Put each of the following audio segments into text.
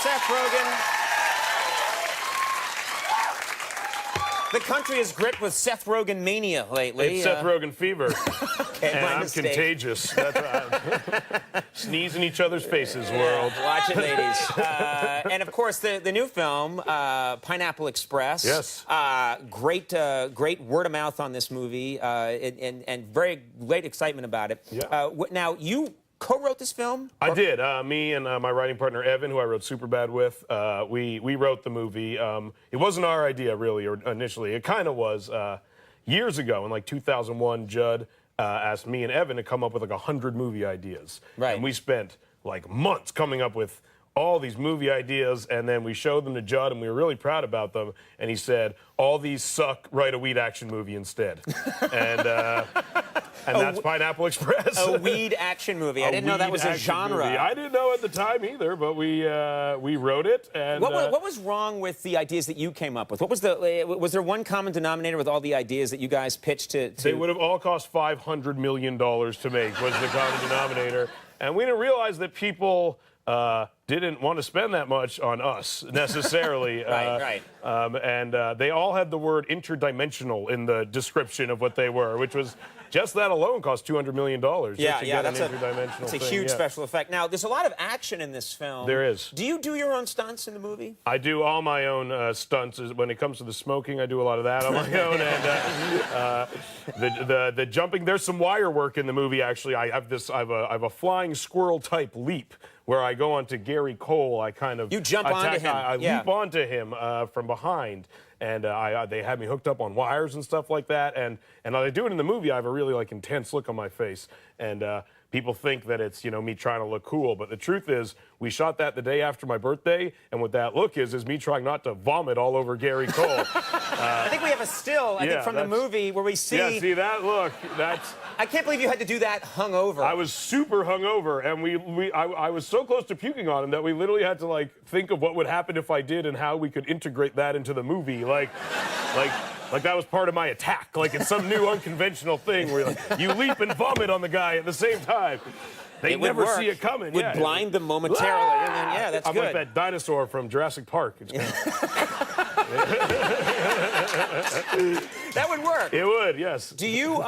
Seth Rogen. The country is gripped with Seth Rogen mania lately. It's Seth Rogen fever. Okay, and I'm mistake. contagious. That's sneeze in each other's faces, world. Watch it, ladies. And of course, the new film, Pineapple Express. Yes. Great word of mouth on this movie, and very great excitement about it. Yeah. Now, you co-wrote this film? I did. Me and my writing partner, Evan, who I wrote Superbad with, we wrote the movie. It wasn't our idea, really, or initially. It kind of was. Years ago, in like 2001, Judd asked me and Evan to come up with like 100 movie ideas. Right. And we spent like months coming up with all these movie ideas, and then we showed them to Judd, and we were really proud about them. And he said, all these suck, write a weed action movie instead. And that's Pineapple Express. A weed action movie. I didn't know that was a genre. Movie. I didn't know at the time either, but we wrote it. And what was wrong with the ideas that you came up with? Was there one common denominator with all the ideas that you guys pitched to? They would have all cost $500 million to make, was the common denominator. And we didn't realize that people didn't want to spend that much on us, necessarily. Right. And they all had the word interdimensional in the description of what they were, which was just that alone cost $200 million. That's a huge special effect. Now, there's a lot of action in this film. There is. Do you do your own stunts in the movie? I do all my own stunts. When it comes to the smoking, I do a lot of that on my own. And the jumping, there's some wire work in the movie, actually. I have a flying squirrel type leap where I go onto Gary Cole. I kind of You jump onto him. I leap onto him from behind, and they had me hooked up on wires and stuff like that. And I do it in the movie. I have a really intense look on my face, and people think that it's me trying to look cool, but the truth is we shot that the day after my birthday, and what that look is me trying not to vomit all over Gary Cole. I think we have a still, I think, from the movie where we see... Yeah, see that look? I can't believe you had to do that hungover. I was super hungover, and I was so close to puking on him that we literally had to think of what would happen if I did and how we could integrate that into the movie. Like that was part of my attack. Like it's some new unconventional thing where you leap and vomit on the guy at the same time. They never see it coming. Would blind them momentarily. And then, that's I'm good. like that dinosaur from Jurassic Park. That would work. It would, yes. Do you,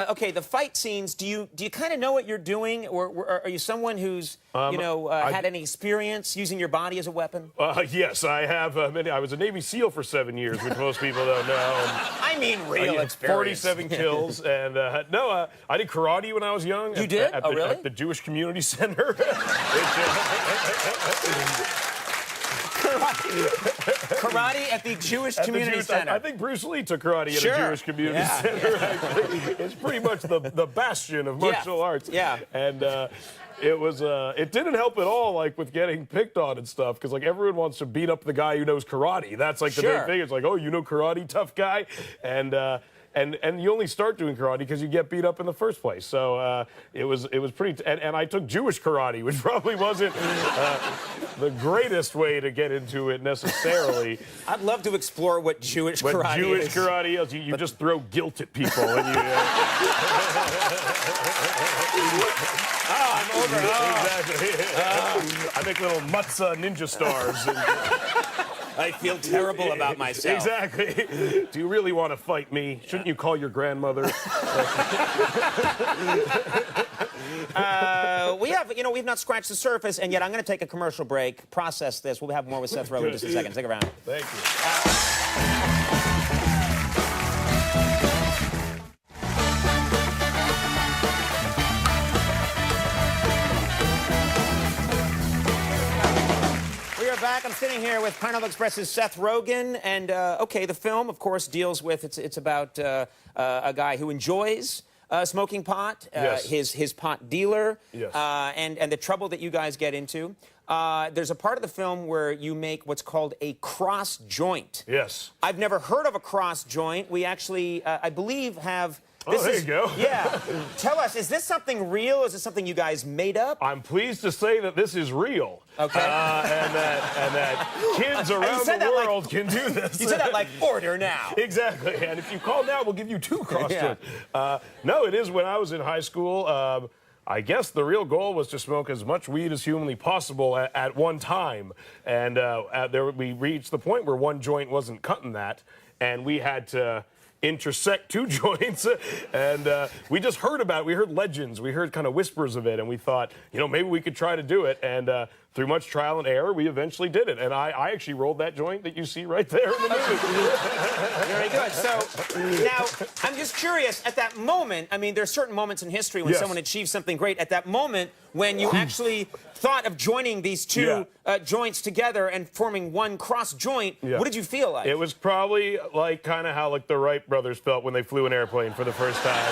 okay, the fight scenes, do you kind of know what you're doing? Or are you someone who's, had any experience using your body as a weapon? Yes, I have. I was a Navy SEAL for 7 years, which most people don't know. I mean real experience. 47 kills. And, I did karate when I was young. You did? Really? At the Jewish Community Center. Karate at the Jewish Community Center. I think Bruce Lee took karate at a Jewish Community Center. It's pretty much the bastion of martial arts. Yeah. And it didn't help at all, with getting picked on and stuff, because everyone wants to beat up the guy who knows karate. That's the big thing. It's oh, you know karate, tough guy, and you only start doing karate because you get beat up in the first place. So it was pretty. And I took Jewish karate, which probably wasn't the greatest way to get into it necessarily. I'd love to explore what Jewish karate is. Jewish karate is you just throw guilt at people. And you, I'm over. Exactly. I make little matzah ninja stars. I feel terrible about myself. Exactly. Do you really want to fight me? Shouldn't you call your grandmother? We've not scratched the surface, and yet I'm going to take a commercial break, process this. We'll have more with Seth Rogen in just a second. Stick around. Thank you. Back. I'm sitting here with Pineapple Express's Seth Rogen, and the film, of course, deals with it's about a guy who enjoys smoking pot, his pot dealer, and the trouble that you guys get into. There's a part of the film where you make what's called a cross joint. Yes. I've never heard of a cross joint. We actually, I believe, have. There you go. Yeah. Tell us, is this something real? Is this something you guys made up? I'm pleased to say that this is real. Okay. And that kids around the world can do this. You said that order now. Exactly. And if you call now, we'll give you 2 cross joints. No, it is. When I was in high school, I guess the real goal was to smoke as much weed as humanly possible at one time. And we reached the point where one joint wasn't cutting that, and we had to intersect two joints, and we just heard about it. We heard legends, we heard kind of whispers of it, and we thought, maybe we could try to do it. And through much trial and error, we eventually did it. And I actually rolled that joint that you see right there in the movie. Very good. So now, I'm just curious, at that moment, I mean, there's certain moments in history when someone achieves something great. At that moment, when you actually thought of joining these two joints together and forming one cross joint, what did you feel like? It was probably like kind of how like the Wright brothers felt when they flew an airplane for the first time,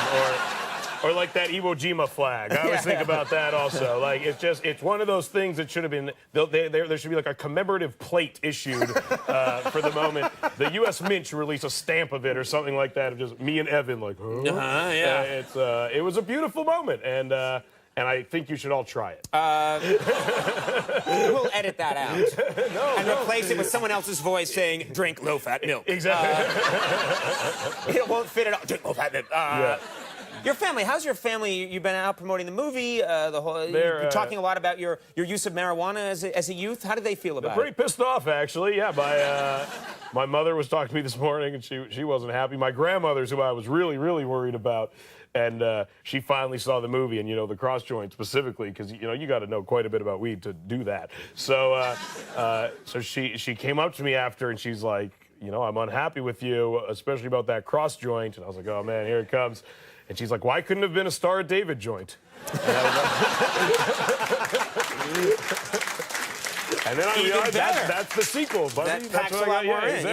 or like that Iwo Jima flag. I always think about that also. Like, it's one of those things that should have been, there should be like a commemorative plate issued for the moment. The U.S. Mint should release a stamp of it or something like that, of just me and Evan, like, it was a beautiful moment, and I think you should all try it. We'll edit that out. And replace it with someone else's voice saying, drink low-fat milk. Exactly. It won't fit at all. Drink low-fat milk. Your family, how's your family? You've been out promoting the movie, you're talking a lot about your use of marijuana as a youth. How do they feel about it? They're pretty pissed off, actually. Yeah, my mother was talking to me this morning, and she wasn't happy. My grandmother's, who I was really, really worried about, and she finally saw the movie, and, the cross joint specifically, because, you got to know quite a bit about weed to do that. So, so she came up to me after, and she's like, I'm unhappy with you, especially about that cross joint. And I was like, oh, man, here it comes. And she's like, why couldn't it have been a Star of David joint? And then I realized that's the sequel, buddy. That packs a lot more in.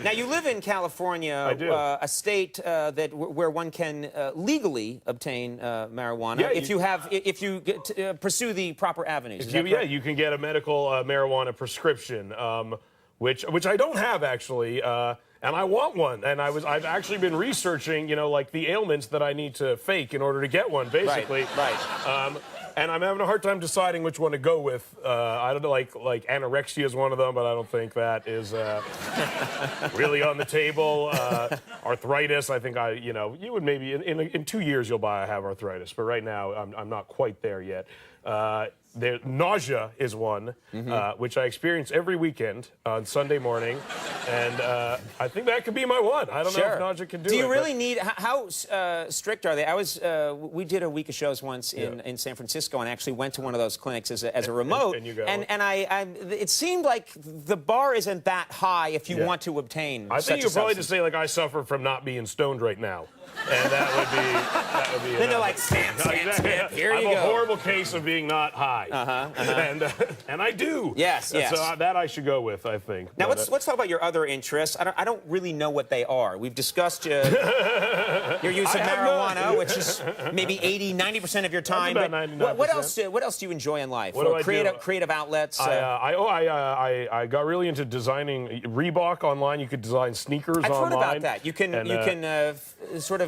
Now, you live in California, a state where one can legally obtain marijuana if you pursue the proper avenues. You can get a medical marijuana prescription, which I don't have, actually. And I want one, and I've actually been researching, like the ailments that I need to fake in order to get one, basically. Right. And I'm having a hard time deciding which one to go with. I don't know, like anorexia is one of them, but I don't think that is really on the table. Arthritis, I think you would maybe in 2 years you'll have arthritis, but right now I'm not quite there yet. Nausea is one, which I experience every weekend on Sunday morning, and I think that could be my one. I don't know if nausea can do it. Do you really need? How strict are they? We did a week of shows once in San Francisco, and actually went to one of those clinics as a remote. And you go. And it seemed like the bar isn't that high if you want to obtain. I think you probably just say like, I suffer from not being stoned right now. And that would be. Then they're like, Sam, here you go. I have a horrible case of being not high. And I do. Yes. So that I should go with, I think. Now let's talk about your other interests. I don't really know what they are. We've discussed your use of marijuana, which is maybe 80-90% of your time. That's about 99%. What else do you enjoy in life? What do I do? Creative outlets. I got really into designing Reebok online. You could design sneakers online. I've heard about that. You can sort of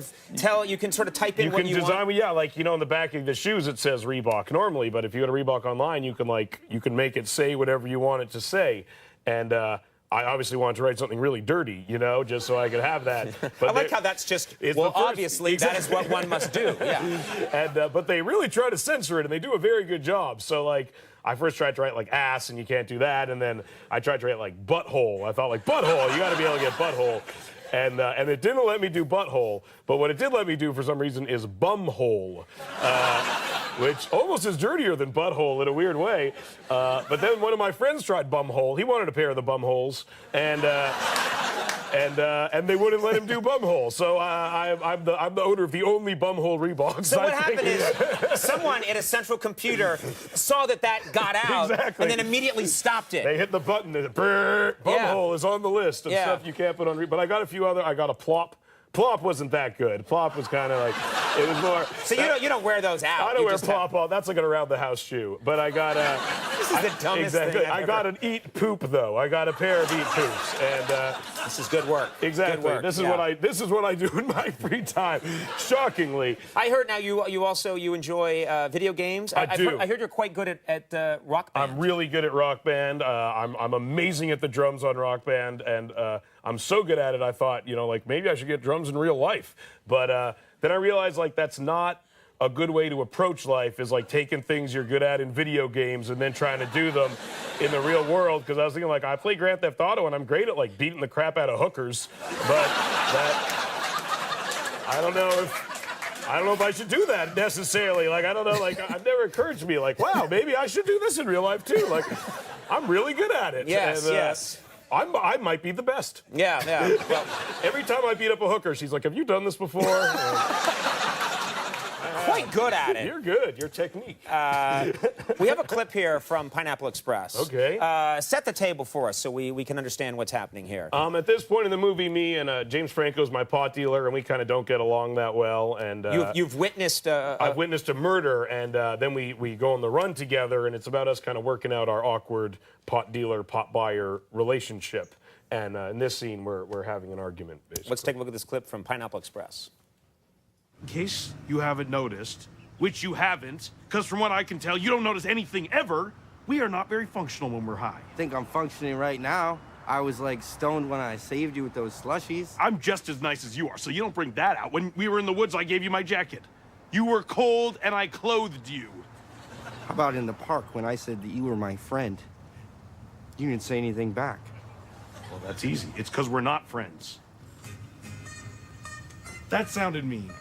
type in what you design, want. Yeah, like, on the back of the shoes it says Reebok normally, but if you go to Reebok online, you can make it say whatever you want it to say. And I obviously wanted to write something really dirty, just so I could have that. But I like how that's just, obviously, that is what one must do. Yeah. And but they really try to censor it, and they do a very good job. So, like, I first tried to write, like, ass, and you can't do that. And then I tried to write, like, butthole. I thought, like, butthole, you got to be able to get butthole. And it didn't let me do butthole, but what it did let me do for some reason is bumhole, which almost is dirtier than butthole in a weird way. But then one of my friends tried bumhole. He wanted a pair of the bumholes, and they wouldn't let him do bumhole. So I'm the owner of the only bumhole Reeboks. So what happened is someone at a central computer saw that got out, and then immediately stopped it. They hit the button, and bumhole is on the list of stuff you can't put on. But I got a few other. I got a plop. Plop wasn't that good. Plop was kind of like, it was more. So you don't wear those out. I don't wear plop all. That's like an around the house shoe. But I got a. This is the dumbest thing I got an eat poop though. I got a pair of eat poops, and this is good work. Exactly. Good work. This is what I do in my free time. Shockingly. I heard now you also enjoy video games. I do. I heard you're quite good at Rock Band. I'm really good at Rock Band. I'm amazing at the drums on Rock Band, and I'm so good at it. I thought, like maybe I should get drums in real life, but then I realized like that's not a good way to approach life is like taking things you're good at in video games and then trying to do them in the real world. Because I was thinking, like, I play Grand Theft Auto and I'm great at like beating the crap out of hookers, but I don't know if I should do that necessarily. Like, I don't know. Like, it never occurred to me. Like, wow, maybe I should do this in real life too. Like, I'm really good at it. Yes, and, yes. I might be the best. Yeah. Well, every time I beat up a hooker, she's like, "Have you done this before?" Quite good at it. You're good. Your technique. We have a clip here from Pineapple Express. Okay. Set the table for us so we can understand what's happening here. At this point in the movie, me and James Franco's my pot dealer, and we kind of don't get along that well. And you've witnessed. I've witnessed a murder, and then we go on the run together, and it's about us kind of working out our awkward pot dealer, pot buyer relationship. And in this scene, we're having an argument, basically. Let's take a look at this clip from Pineapple Express. In case you haven't noticed, which you haven't, because from what I can tell, you don't notice anything ever, we are not very functional when we're high. I think I'm functioning right now. I was like stoned when I saved you with those slushies. I'm just as nice as you are, so you don't bring that out. When we were in the woods, I gave you my jacket. You were cold, and I clothed you. How about in the park when I said that you were my friend? You didn't say anything back. Well, that's easy. It's because we're not friends. That sounded mean.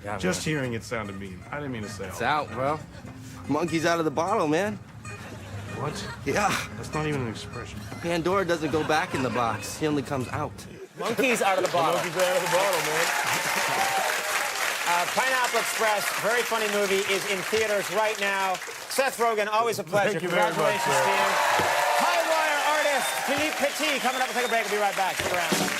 Yeah, Just man. hearing it sounded mean. I didn't mean to say It's it. out, bro. Monkey's out of the bottle, man. What? Yeah. That's not even an expression. Pandora doesn't go back in the box. He only comes out. Monkey's out of the bottle. Monkey's out of the bottle, man. Pineapple Express, very funny movie, is in theaters right now. Seth Rogen, always a pleasure. Thank you very much, Congratulations sir. to you. High wire artist Philippe Petit coming up. We'll take a break. We'll be right back. Stick around.